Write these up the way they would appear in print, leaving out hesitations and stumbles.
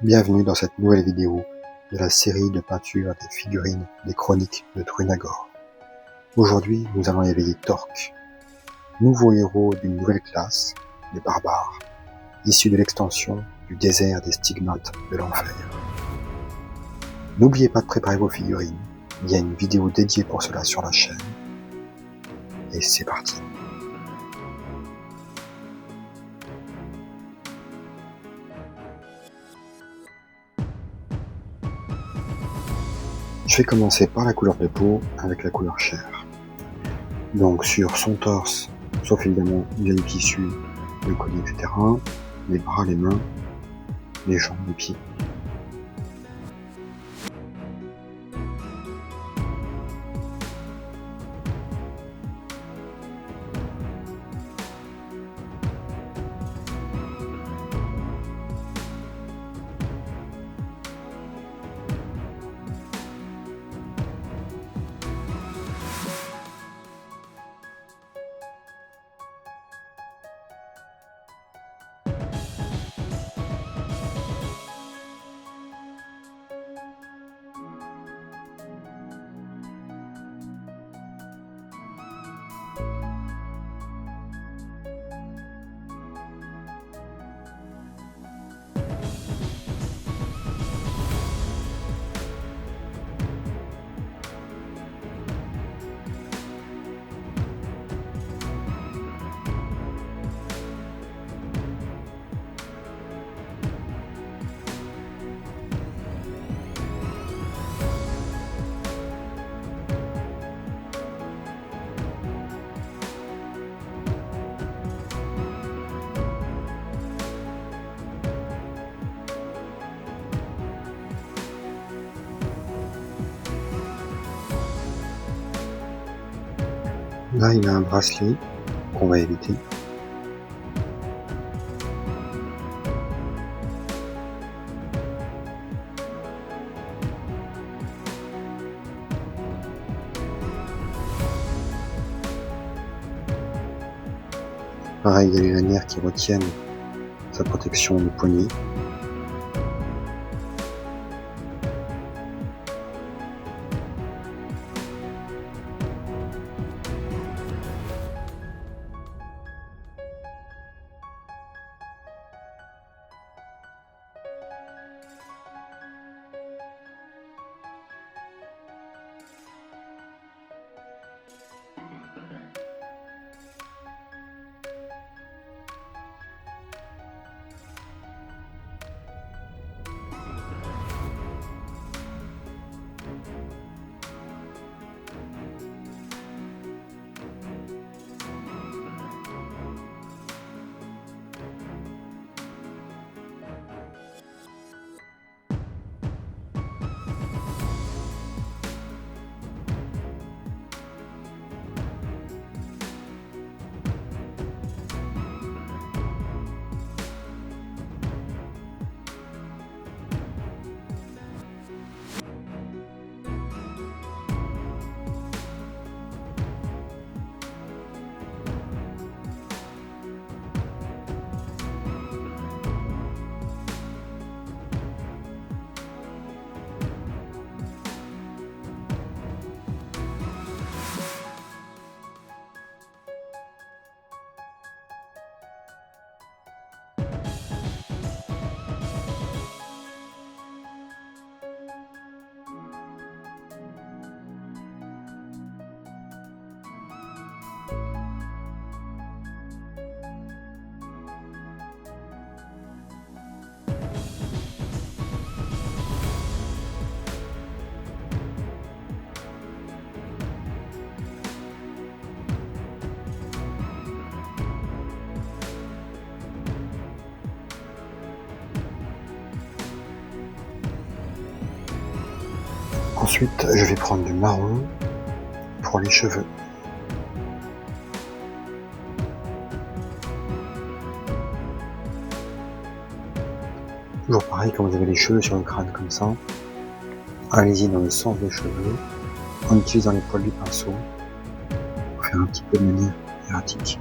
Bienvenue dans cette nouvelle vidéo de la série de peintures des figurines des chroniques de Druenagor. Aujourd'hui, nous allons éveiller Torque, nouveau héros d'une nouvelle classe, les barbares, issu de l'extension du désert des stigmates de l'enfer. N'oubliez pas de préparer vos figurines, il y a une vidéo dédiée pour cela sur la chaîne. Et c'est parti. Je vais commencer par la couleur de peau avec la couleur chair. Donc sur son torse, sauf évidemment il y a du tissu, le collier, etc. Les bras, les mains, les jambes, les pieds. Là, il a un bracelet qu'on va éviter. Pareil, il y a les lanières qui retiennent sa protection de poignet. Ensuite, je vais prendre du marron pour les cheveux. Toujours pareil, quand vous avez les cheveux sur le crâne comme ça, allez-y dans le sens des cheveux, en utilisant les poils du pinceau, pour faire un petit peu de manière erratique.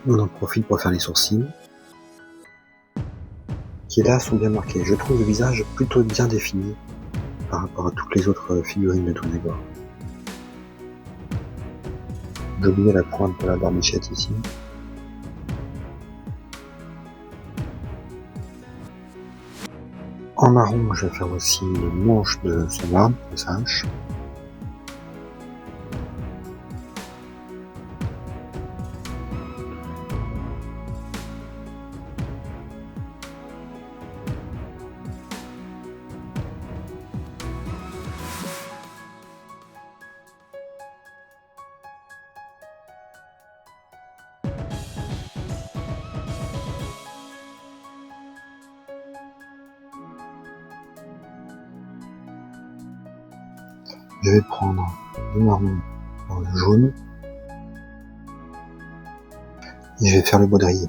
On en profite pour faire les sourcils, qui là sont bien marqués. Je trouve le visage plutôt bien défini par rapport à toutes les autres figurines de Toonagor. J'ai oublié la pointe de la barbichette ici. En marron, je vais faire aussi le manche de son arme, de sa hache. Je vais prendre le marron dans le jaune et je vais faire le baudrier.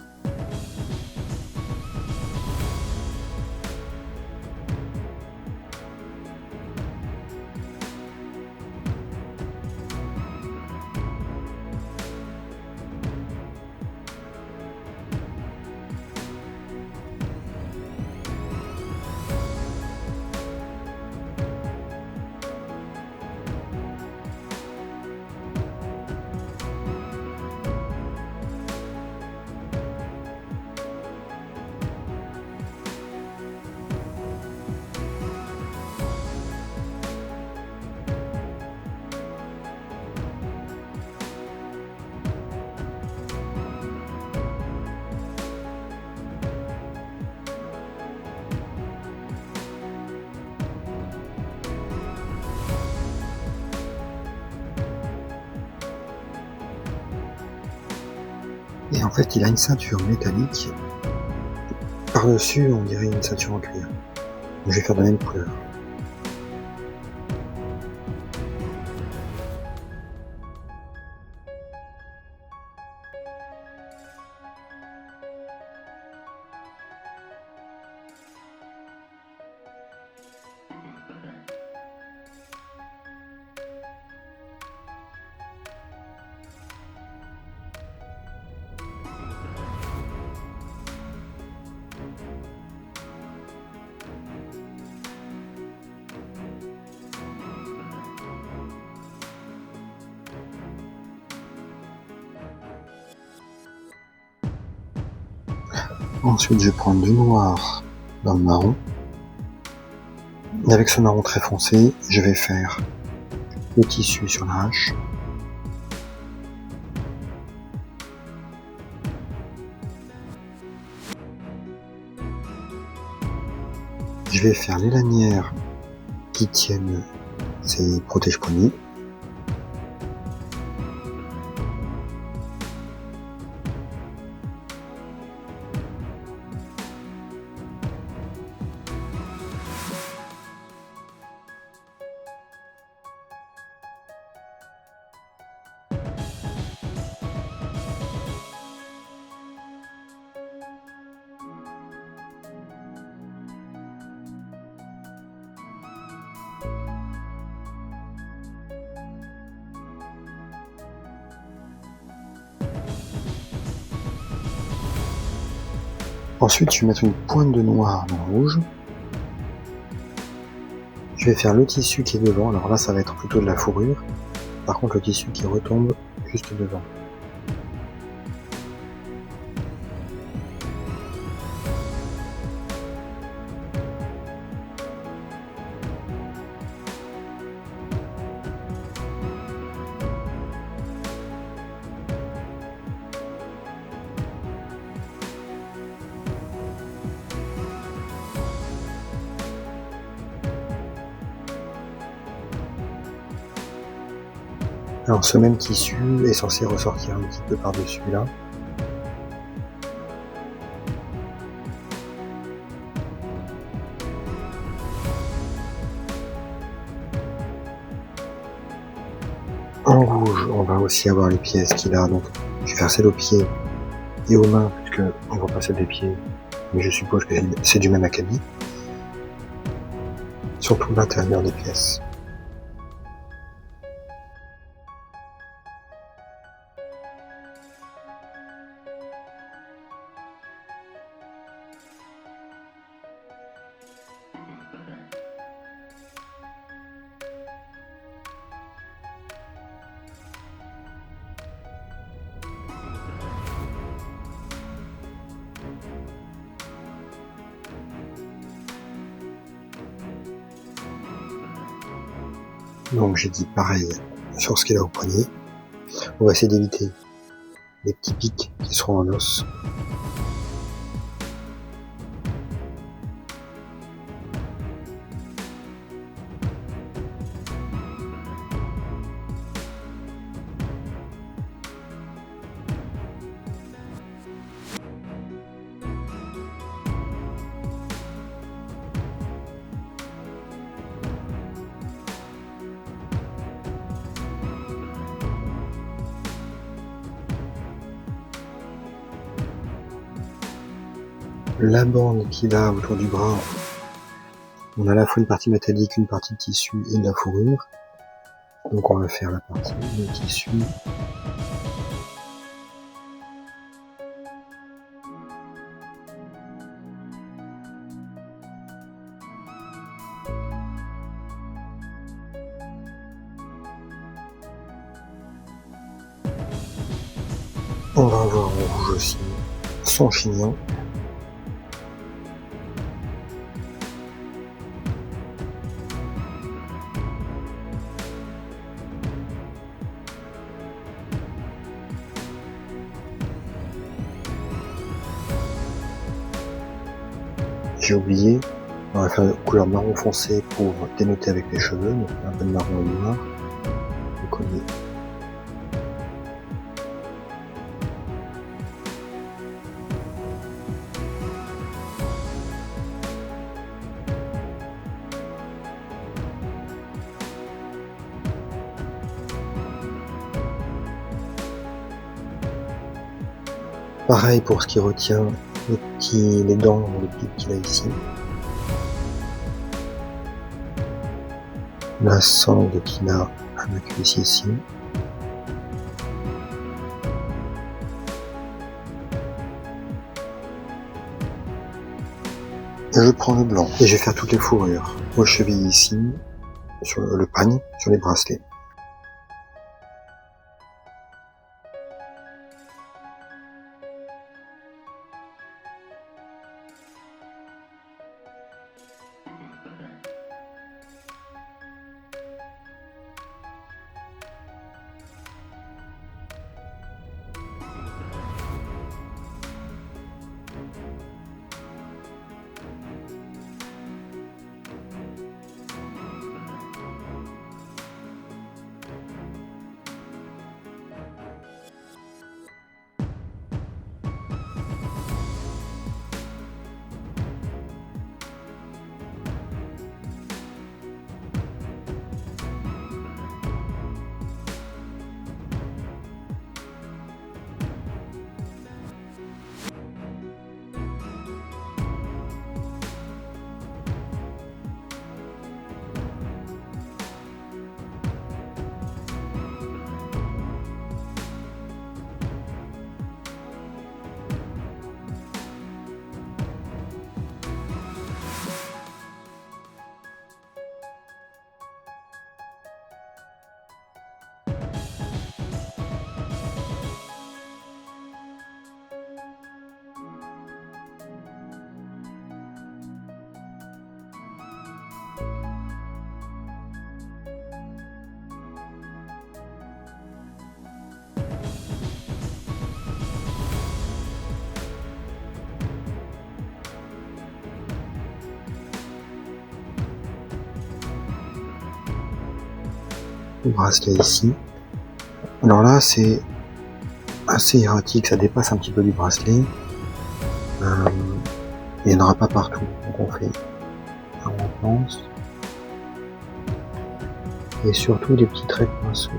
Et en fait, il a une ceinture métallique. Par-dessus, on dirait une ceinture en cuir. Je vais faire de la même couleur. Ensuite, je vais prendre du noir dans le marron. Et avec ce marron très foncé, je vais faire le tissu sur la hache. Je vais faire les lanières qui tiennent ces protège-poignets. Ensuite, je vais mettre une pointe de noir dans le rouge. Je vais faire le tissu qui est devant. Alors là, ça va être plutôt de la fourrure. Par contre, le tissu qui retombe juste devant. Alors ce même tissu est censé ressortir un petit peu par-dessus là. En rouge, on va aussi avoir les pièces qu'il a, donc je vais faire celle aux pieds et aux mains, puisque on voit pas celle des pieds, mais je suppose que c'est du même acabit. Surtout l'intérieur des pièces. Donc j'ai dit pareil sur ce qu'il a au poignet. On va essayer d'éviter les petits pics qui seront en os. La bande qu'il a autour du bras, on a à la fois une partie métallique, une partie de tissu et de la fourrure. Donc on va faire la partie de tissu. On va avoir en rouge aussi son chignon. J'ai oublié, on va faire une couleur marron foncé pour dénoter avec les cheveux, donc un peu de marron et noir, le collier. Pareil pour ce qui retient les dents, les pics qu'il a ici. La sangle qu'il a à la cuisse ici. Et je prends le blanc et je vais faire toutes les fourrures aux chevilles ici, sur le pagne, sur les bracelets. Le bracelet ici. Alors là, c'est assez erratique, ça dépasse un petit peu du bracelet. Il n'y en aura pas partout, donc on fait un pense. Et surtout des petits traits de pinceau.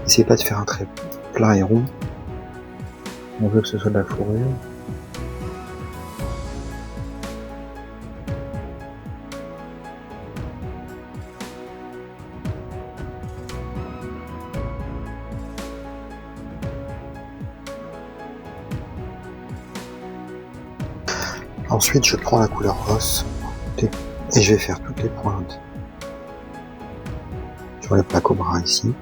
N'essayez pas de faire un trait plat et rond. On veut que ce soit de la fourrure. Ensuite, je prends la couleur os et je vais faire toutes les pointes sur la plaque au bras ici.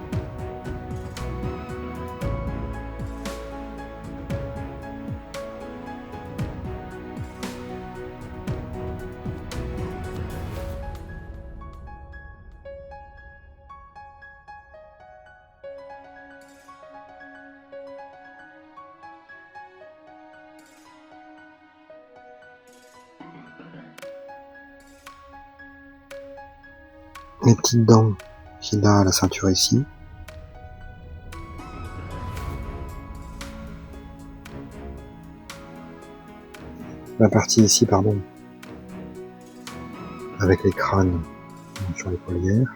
les petites dents qu'il a à la ceinture ici. La partie ici, pardon, avec les crânes sur les poilières.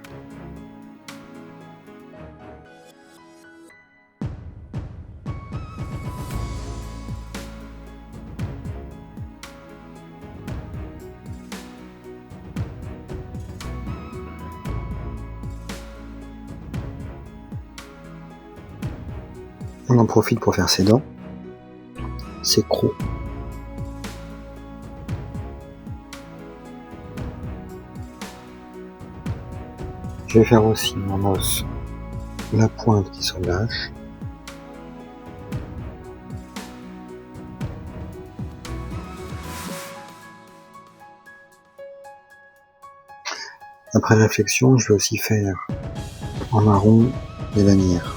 On en profite pour faire ses dents, ses crocs. Je vais faire aussi en os la pointe qui se relâche. Après réflexion, je vais aussi faire en marron les lanières.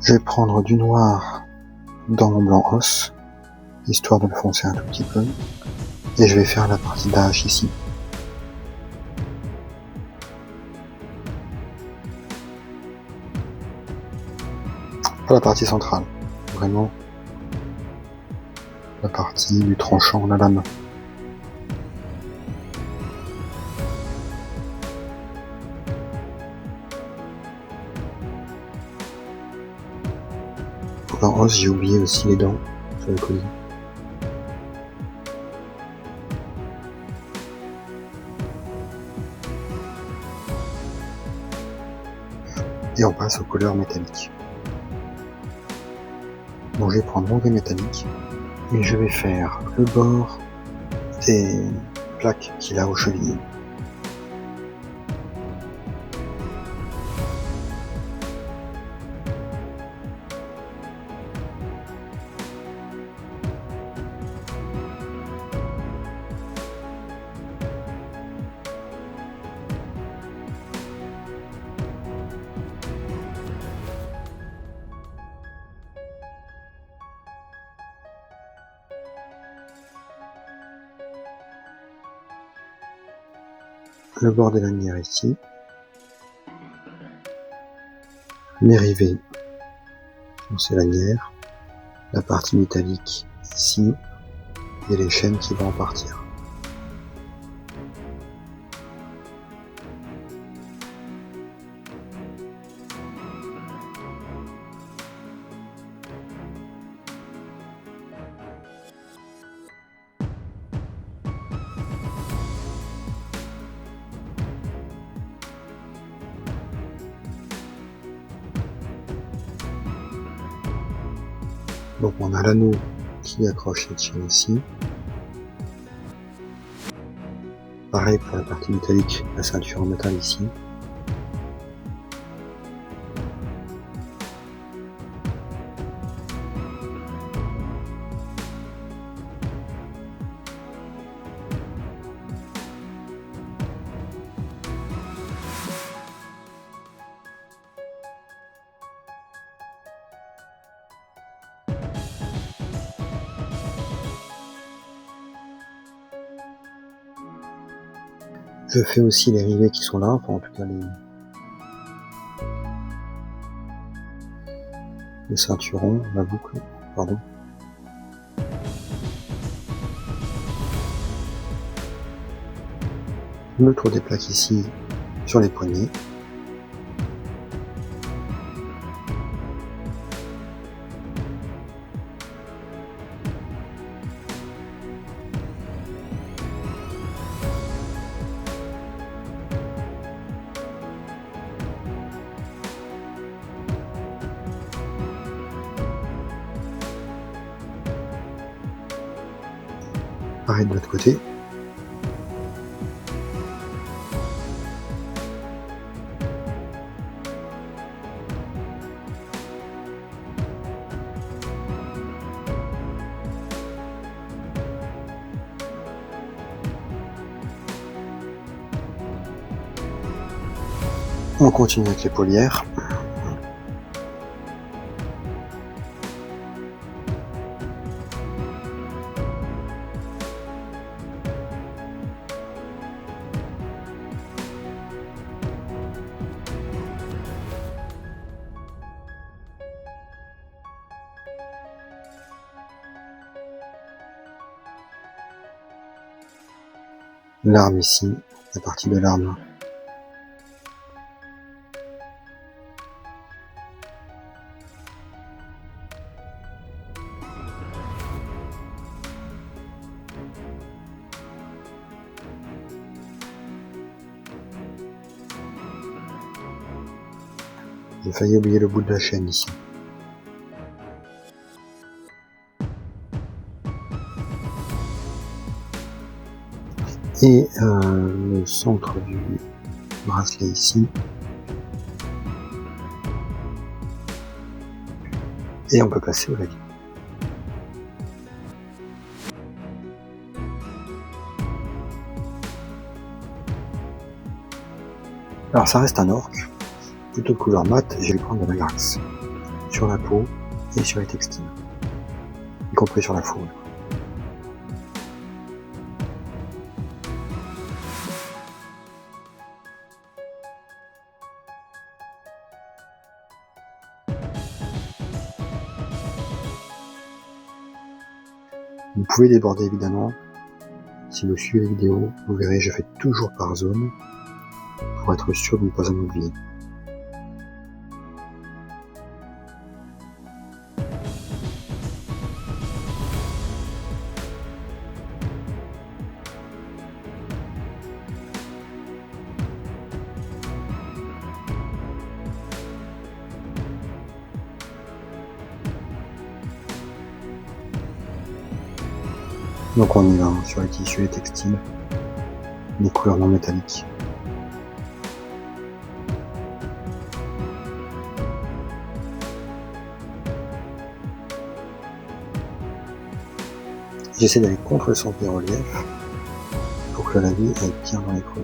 Je vais prendre du noir dans mon blanc os, histoire de le foncer un tout petit peu, et je vais faire la partie d'âge ici. Pas la partie centrale, vraiment la partie du tranchant à la lame. En os, j'ai oublié aussi les dents sur le collier. Et on passe aux couleurs métalliques. Donc je vais prendre mon gris métallique et je vais faire le bord des plaques qu'il a aux chevilles. Le bord des lanières ici, les rivets sur ces lanières, la partie métallique ici et les chaînes qui vont en partir. Donc on a l'anneau qui accroche cette chaîne ici. Pareil pour la partie métallique, la ceinture en métal ici. Je fais aussi les rivets qui sont là, enfin en tout cas les ceinturons, la boucle, pardon. Le tour des plaques ici sur les poignets. Pareil de l'autre côté. On continue avec les poilières. l'arme ici, la partie de l'arme. J'ai failli oublier le bout de la chaîne ici. Et le centre du bracelet ici. Et on peut passer au lavis. Alors ça reste un orc, plutôt de couleur mate, je vais prendre de la graxe sur la peau et sur les textiles, y compris sur la fourrure. Vous pouvez déborder évidemment. Si vous suivez la vidéo, vous verrez, je fais toujours par zone pour être sûr de ne pas en oublier. Donc on y va sur les tissus et textiles, les couleurs non métalliques. J'essaie d'aller contre le sens des reliefs pour que la vie aille bien dans les creux.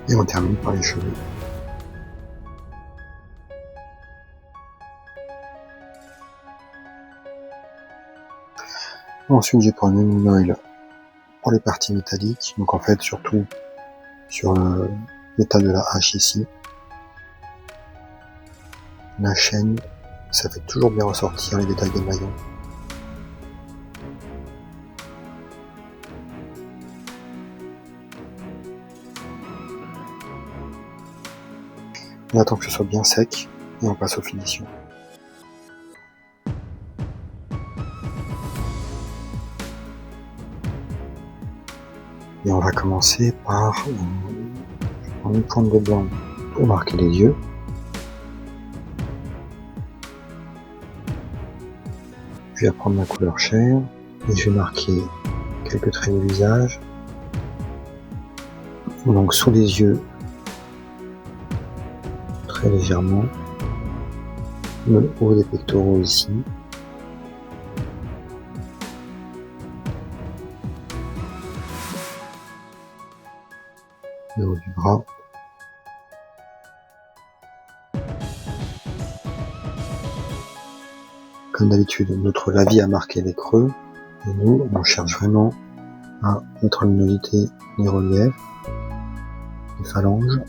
Et on termine par les cheveux. Ensuite j'ai pris une oil pour les parties métalliques, donc en fait surtout sur le métal de la hache ici. La chaîne, ça fait toujours bien ressortir les détails des maillons. On attend que ce soit bien sec et on passe aux finitions. Et on va commencer par une pointe de blanc pour marquer les yeux. Je vais prendre ma couleur chair et je vais marquer quelques traits de visage. Donc sous les yeux, très légèrement, le haut des pectoraux ici, le haut du bras, comme d'habitude notre lavis a marqué les creux et nous on cherche vraiment à mettre en luminosité les reliefs, les phalanges.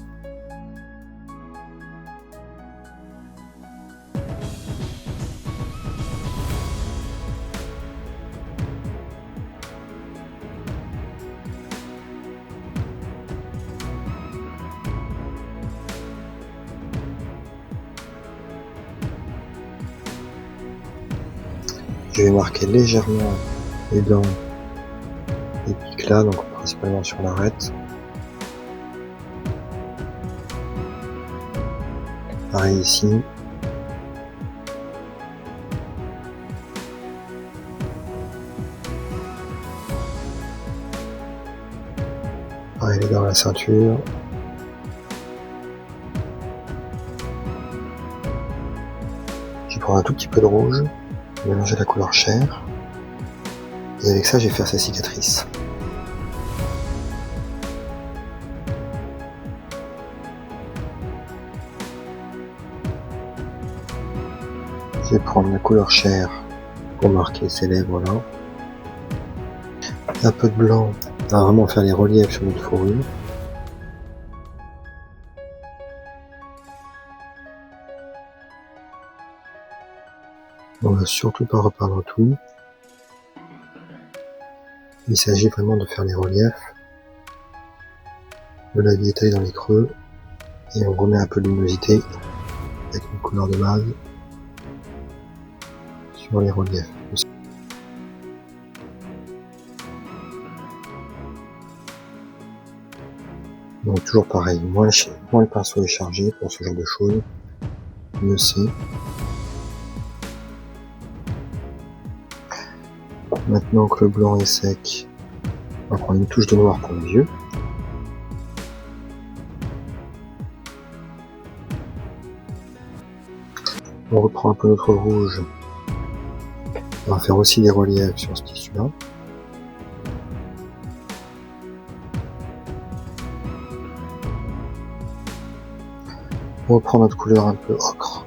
Je vais marquer légèrement les dents et pics là, donc principalement sur l'arête. Pareil ici. Pareil les dents à la ceinture. Je prends un tout petit peu de rouge. Mélanger la couleur chair et avec ça je vais faire sa cicatrice. Je vais prendre la couleur chair pour marquer ces lèvres-là. Un peu de blanc, on va vraiment faire les reliefs sur notre fourrure. On ne va surtout pas repeindre tout. Il s'agit vraiment de faire les reliefs, de la détail dans les creux, et on remet un peu de luminosité avec une couleur de base sur les reliefs. Donc toujours pareil, moins le pinceau est chargé pour ce genre de choses, mieux c'est. Maintenant que le blanc est sec, on va prendre une touche de noir pour les yeux. On reprend un peu notre rouge. On va faire aussi des reliefs sur ce tissu-là. On reprend notre couleur un peu ocre,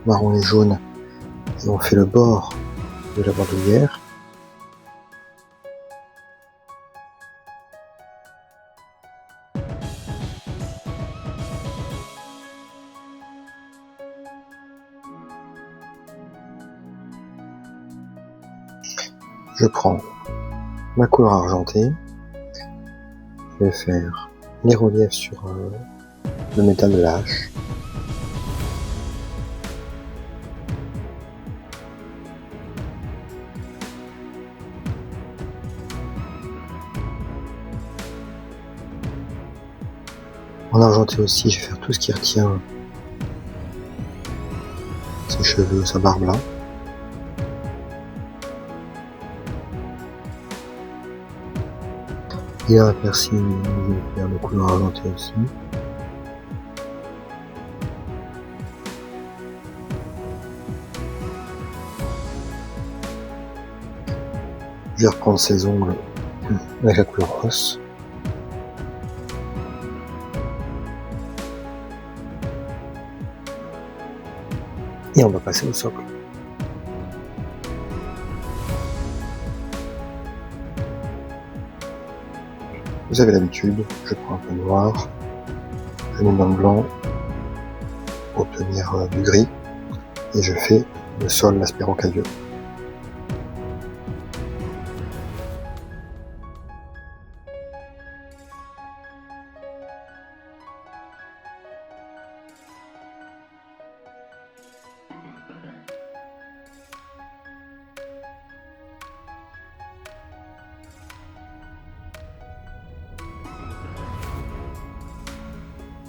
marron et jaune, et on fait le bord de la bandoulière. Je prends ma couleur argentée, je vais faire les reliefs sur le métal de la hache. En argenté aussi, je vais faire tout ce qui retient ses cheveux, sa barbe là. Il y a un persil, je vais faire de couleur argentée aussi. Je vais reprendre ses ongles avec la couleur os. Et on va passer au socle. Vous avez l'habitude, je prends un peu de noir, je mets dans le blanc pour obtenir du gris, et je fais le sol, l'aspect rocailleux.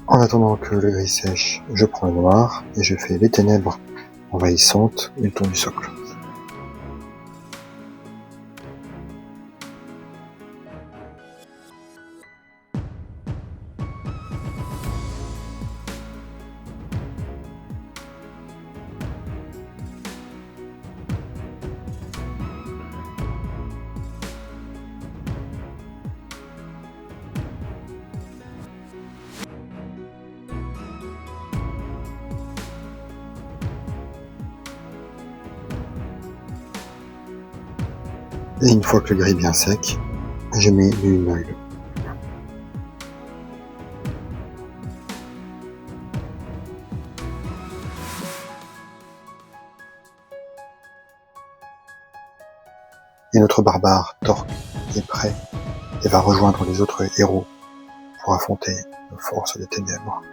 En attendant que le gris sèche, je prends le noir et je fais les ténèbres envahissantes et le ton du socle. Et une fois que le gris est bien sec, je mets du linoil. Et notre barbare, Torque, est prêt et va rejoindre les autres héros pour affronter les forces des ténèbres.